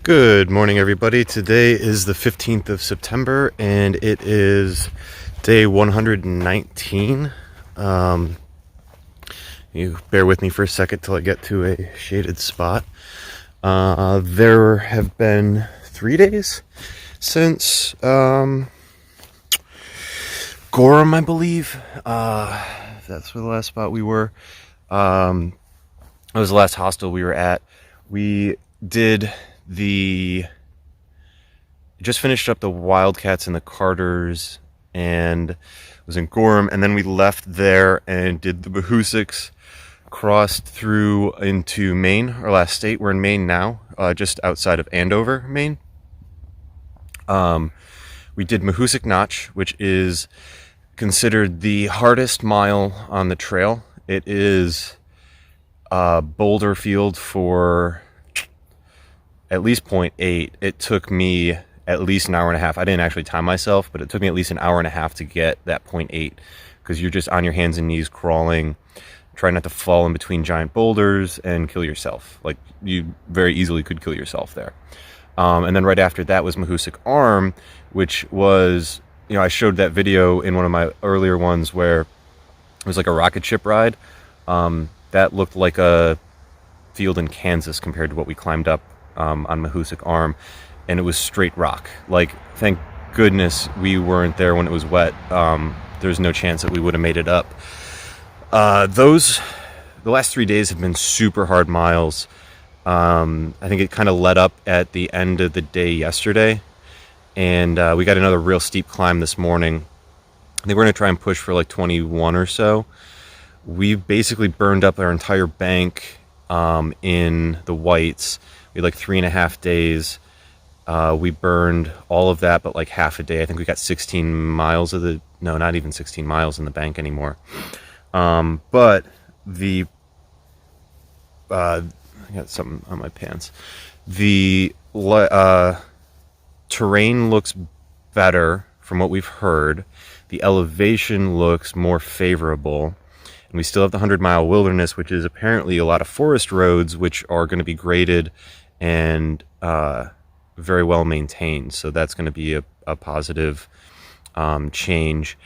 Good morning, everybody. Today is the 15th of September, and it is day 119. You bear with me for a second till I get to a shaded spot. There have been 3 days since Gorham, I believe. That's where the last spot we were. It was the last hostel we were at. We did just finished up the Wildcats and the Carters, and was in Gorham, and then we left there and did the Mahoosics, crossed through into Maine, our last state. We're in Maine now, just outside of Andover, Maine. We did Mahoosic Notch, which is considered the hardest mile on the trail. It is a boulder field for at least 0.8. It took me at least an hour and a half. I didn't actually time myself, but it took me at least an hour and a half to get that 0.8, because you're just on your hands and knees crawling, trying not to fall in between giant boulders and kill yourself. Like, you very easily could kill yourself there. And then right after that was Mahoosic Arm, which was, I showed that video in one of my earlier ones where it was like a rocket ship ride. That looked like a field in Kansas compared to what we climbed up on Mahoosic Arm, and it was straight rock. Like, thank goodness we weren't there when it was wet. There's no chance that we would have made it up. The last 3 days have been super hard miles. I think it kind of let up at the end of the day yesterday, and we got another real steep climb this morning. I think we're going to try and push for like 21 or so. We've basically burned up our entire bank in the Whites. We had like 3.5 days. We burned all of that, but like half a day. I think we got 16 miles not even 16 miles in the bank anymore. But I got something on my pants. The terrain looks better from what we've heard. The elevation looks more favorable. And we still have the 100-mile wilderness, which is apparently a lot of forest roads, which are going to be graded and very well maintained. So that's going to be a positive change.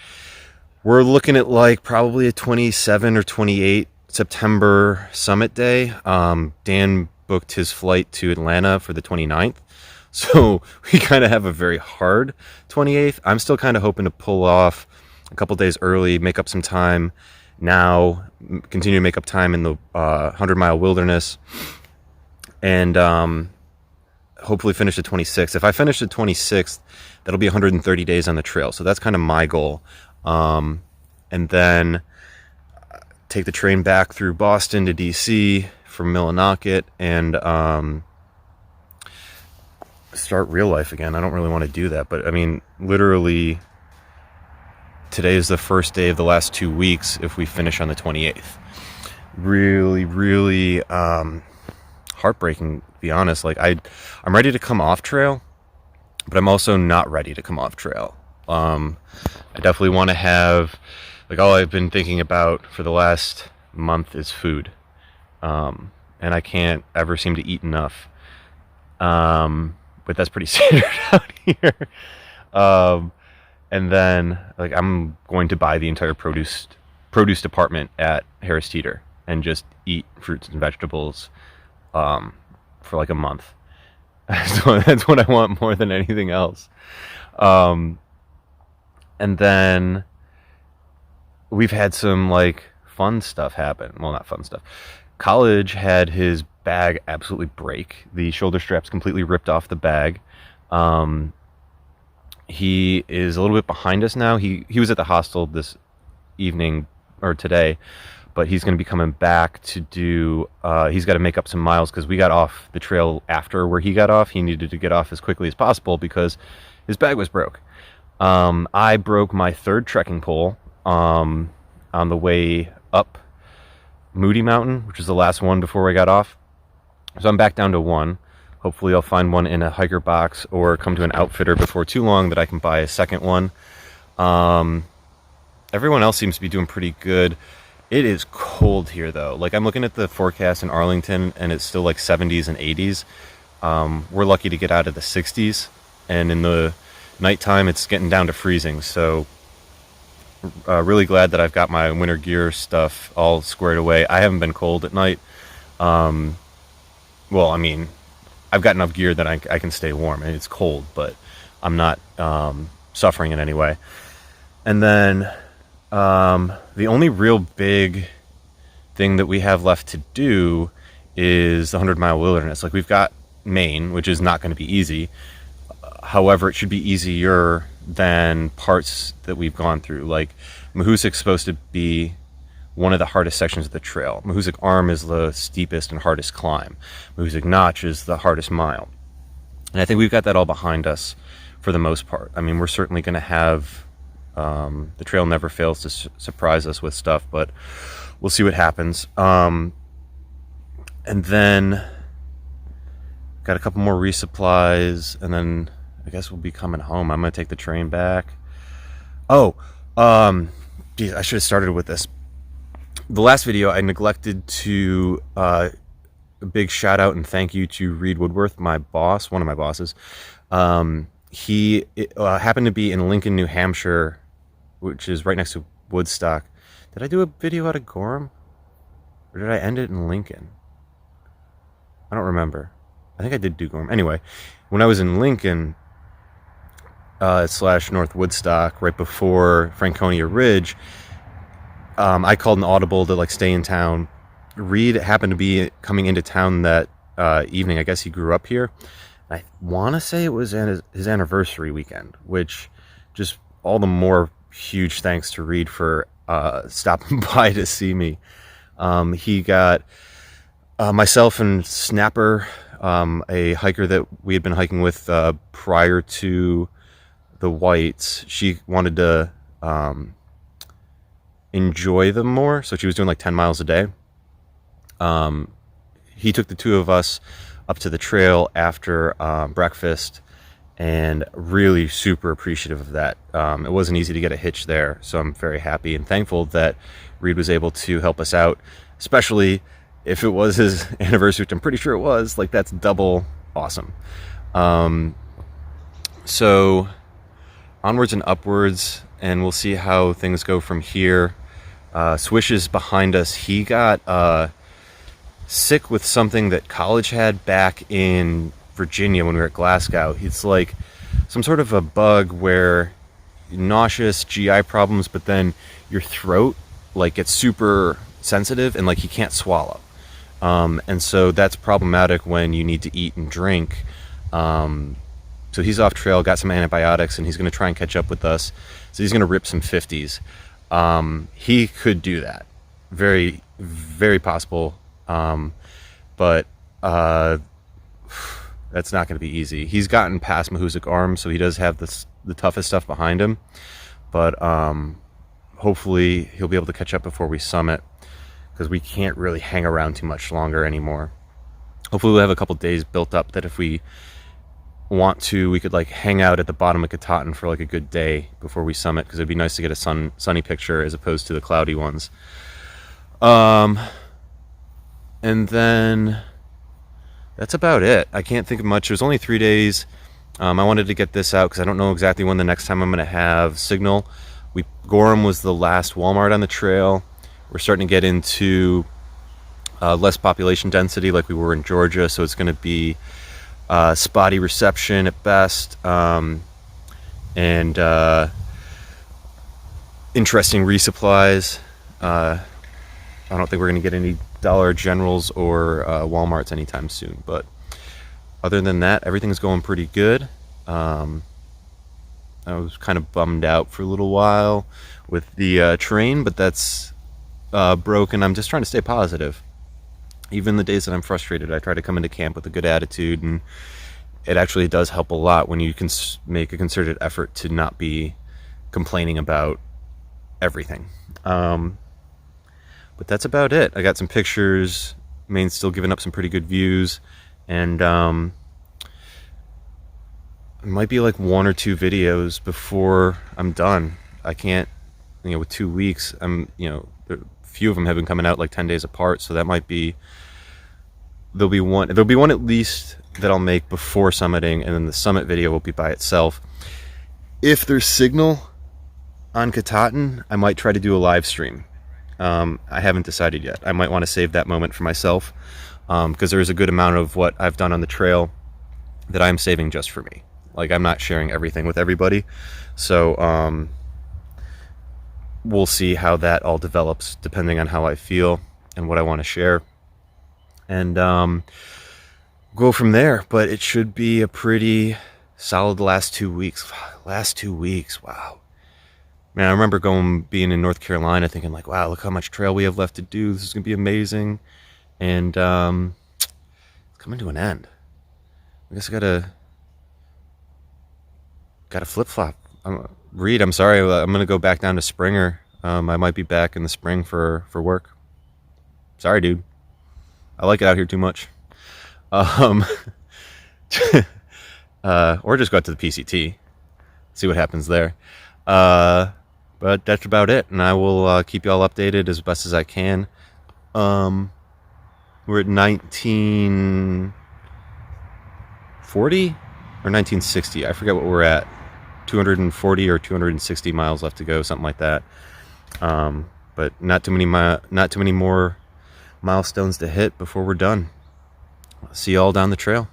We're looking at like probably a 27 or 28 September summit day. Dan booked his flight to Atlanta for the 29th. So we kind of have a very hard 28th. I'm still kind of hoping to pull off a couple days early, make up some time now, continue to make up time in the 100-mile wilderness, and hopefully finish the 26th. If I finish the 26th, that'll be 130 days on the trail. So that's kind of my goal. And then take the train back through Boston to DC from Millinocket, and start real life again. I don't really want to do that, but I mean, literally, today is the first day of the last 2 weeks if we finish on the 28th. Really, really heartbreaking, to be honest. Like, I'm ready to come off trail, but I'm also not ready to come off trail. I definitely want to have, like, all I've been thinking about for the last month is food. And I can't ever seem to eat enough. But that's pretty standard out here. And then, like, I'm going to buy the entire produce department at Harris Teeter and just eat fruits and vegetables for like a month. So that's what I want more than anything else. And then we've had some like fun stuff happen. Well, not fun stuff. College had his bag absolutely break. The shoulder straps completely ripped off the bag. He is a little bit behind us now. He was at the hostel this evening or today, but he's going to be coming back to do, he's got to make up some miles because we got off the trail after where he got off. He needed to get off as quickly as possible because his bag was broke. I broke my third trekking pole on the way up Moody Mountain, which was the last one before we got off. So I'm back down to one. Hopefully I'll find one in a hiker box or come to an outfitter before too long that I can buy a second one. Everyone else seems to be doing pretty good. It is cold here though. Like, I'm looking at the forecast in Arlington and it's still like 70s and 80s. We're lucky to get out of the 60s, and in the nighttime it's getting down to freezing. So really glad that I've got my winter gear stuff all squared away. I haven't been cold at night. Well, I mean, I've got enough gear that I can stay warm. I mean, it's cold, but I'm not suffering in any way. And then the only real big thing that we have left to do is the 100-mile wilderness. Like, we've got Maine, which is not going to be easy. However, it should be easier than parts that we've gone through. Like, Mahoosuc's supposed to be one of the hardest sections of the trail. Mahoosuc Arm is the steepest and hardest climb. Mahoosuc Notch is the hardest mile. And I think we've got that all behind us for the most part. I mean, we're certainly going to have, the trail never fails to surprise us with stuff, but we'll see what happens. And then got a couple more resupplies, and then I guess we'll be coming home. I'm going to take the train back. Oh, geez, I should have started with this. The last video, I neglected to, a big shout out and thank you to Reed Woodworth, my boss, one of my bosses. He happened to be in Lincoln, New Hampshire, which is right next to Woodstock. Did I do a video out of Gorham? Or did I end it in Lincoln? I don't remember. I think I did do Gorham. Anyway, when I was in Lincoln, / North Woodstock, right before Franconia Ridge, I called an audible to, like, stay in town. Reed happened to be coming into town that evening. I guess he grew up here. I want to say it was his anniversary weekend, which just all the more huge thanks to Reed for stopping by to see me. He got myself and Snapper, a hiker that we had been hiking with prior to the Whites. She wanted to enjoy them more, so she was doing like 10 miles a day. He took the two of us up to the trail after breakfast, and really super appreciative of that. It wasn't easy to get a hitch there, so I'm very happy and thankful that Reed was able to help us out, especially if it was his anniversary, which I'm pretty sure it was. Like, that's double awesome. So onwards and upwards, and we'll see how things go from here. Swish is behind us. He got sick with something that college had back in Virginia when we were at Glasgow. It's like some sort of a bug where nauseous, GI problems, but then your throat like gets super sensitive and like he can't swallow. And so that's problematic when you need to eat and drink. So he's off trail, got some antibiotics, and he's going to try and catch up with us. So he's going to rip some 50s. He could do that. Very, very possible. But that's not going to be easy. He's gotten past Mahoosuc Arm, so he does have the toughest stuff behind him. But hopefully he'll be able to catch up before we summit, because we can't really hang around too much longer anymore. Hopefully we'll have a couple days built up that if we want to, we could like hang out at the bottom of Katahdin for like a good day before we summit, because it'd be nice to get a sunny picture as opposed to the cloudy ones. And then that's about it. I can't think of much. It was only 3 days. I wanted to get this out because I don't know exactly when the next time I'm going to have signal. Gorham was the last Walmart on the trail. We're starting to get into less population density like we were in Georgia, so it's going to be spotty reception at best, and interesting resupplies. I don't think we're going to get any Dollar Generals or Walmarts anytime soon, but other than that, everything's going pretty good. I was kind of bummed out for a little while with the train, but that's broken. I'm just trying to stay positive. Even the days that I'm frustrated, I try to come into camp with a good attitude, and it actually does help a lot when you can make a concerted effort to not be complaining about everything. But that's about it. I got some pictures. Maine's still giving up some pretty good views, and it might be like 1 or 2 videos before I'm done. I can't, with 2 weeks, a few of them have been coming out like 10 days apart, so that might be, there'll be one at least that I'll make before summiting, and then the summit video will be by itself. If there's signal on Katahdin, I might try to do a live stream. I haven't decided yet. I might want to save that moment for myself, because there is a good amount of what I've done on the trail that I'm saving just for me. Like, I'm not sharing everything with everybody. So we'll see how that all develops depending on how I feel and what I want to share. And go from there. But it should be a pretty solid last 2 weeks. Last 2 weeks, wow. Man, I remember being in North Carolina thinking like, wow, look how much trail we have left to do. This is going to be amazing. And it's coming to an end. I guess I gotta flip-flop. Reed, I'm sorry, I'm gonna go back down to Springer. I might be back in the spring for work. Sorry, dude. I like it out here too much. Or just go out to the PCT, see what happens there. But that's about it, and I will keep you all updated as best as I can. We're at 1940 or 1960. I forget what we're at. 240 or 260 miles left to go, something like that. But not too many more milestones to hit before we're done. I'll see you all down the trail.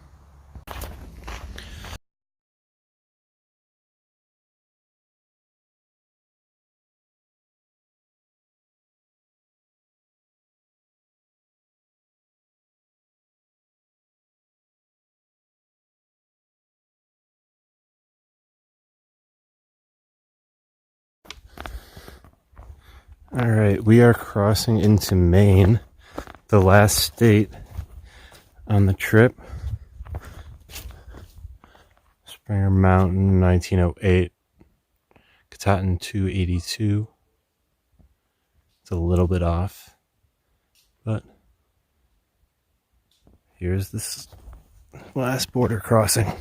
All right, we are crossing into Maine, the last state on the trip. Springer Mountain, 1908. Katahdin, 282. It's a little bit off, but here's this last border crossing.